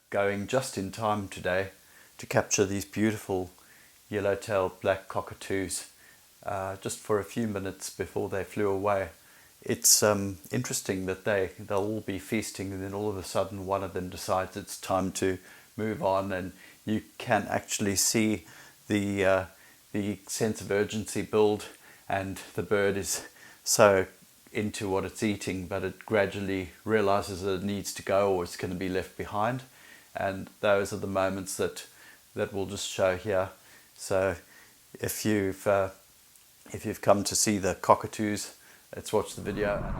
Going just in time today to capture these beautiful yellow-tailed black cockatoos just for a few minutes before they flew away. It's interesting that they'll all be feasting, and then all of a sudden one of them decides it's time to move on, and you can actually see the sense of urgency build, and the bird is so into what it's eating, but it gradually realizes that it needs to go or it's going to be left behind. And those are the moments that we'll just show here. So if you've come to see the cockatoos, let's watch the video.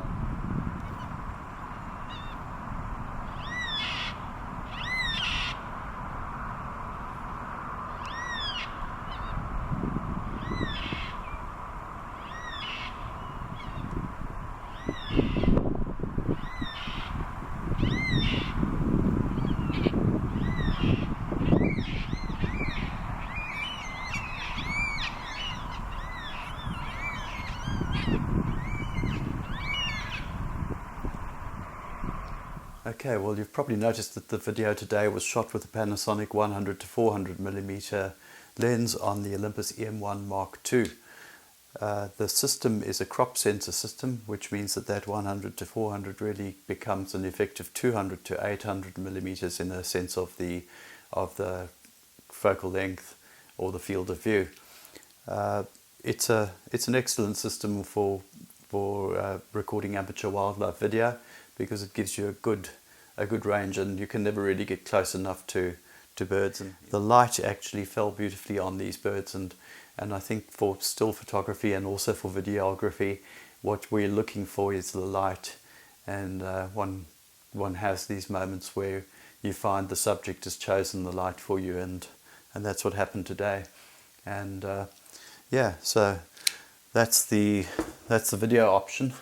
Okay, well, you've probably noticed that the video today was shot with a Panasonic 100 to 400mm lens on the Olympus EM1 Mark II. The system is a crop sensor system, which means that 100 to 400 really becomes an effective 200 to 800mm in a sense of the focal length or the field of view. It's an excellent system for recording amateur wildlife video, because it gives you a good range, and you can never really get close enough to birds. And the light actually fell beautifully on these birds, and I think for still photography and also for videography, what we're looking for is the light, and one has these moments where you find the subject has chosen the light for you, and that's what happened today. And yeah, so that's the video option.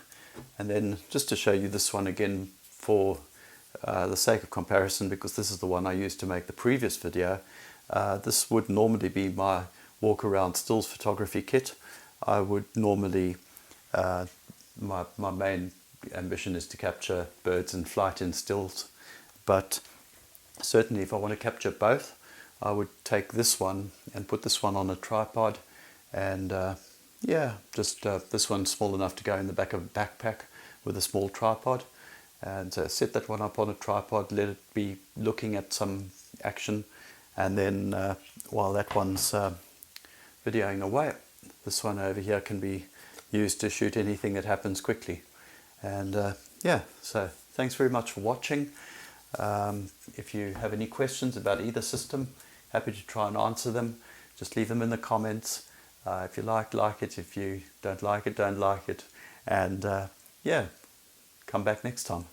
And then just to show you this one again for the sake of comparison, because this is the one I used to make the previous video. This would normally be my walk around stills photography kit. I would normally, my main ambition is to capture birds in flight in stills, but certainly if I want to capture both, I would take this one and put this one on a tripod, and yeah, just this one's small enough to go in the back of a backpack with a small tripod, and set that one up on a tripod, let it be looking at some action, and then while that one's videoing away, this one over here can be used to shoot anything that happens quickly. And yeah, so thanks very much for watching. If you have any questions about either system, happy to try and answer them. Just leave them in the comments. If you like it. If you don't like it, don't like it. And yeah, come back next time.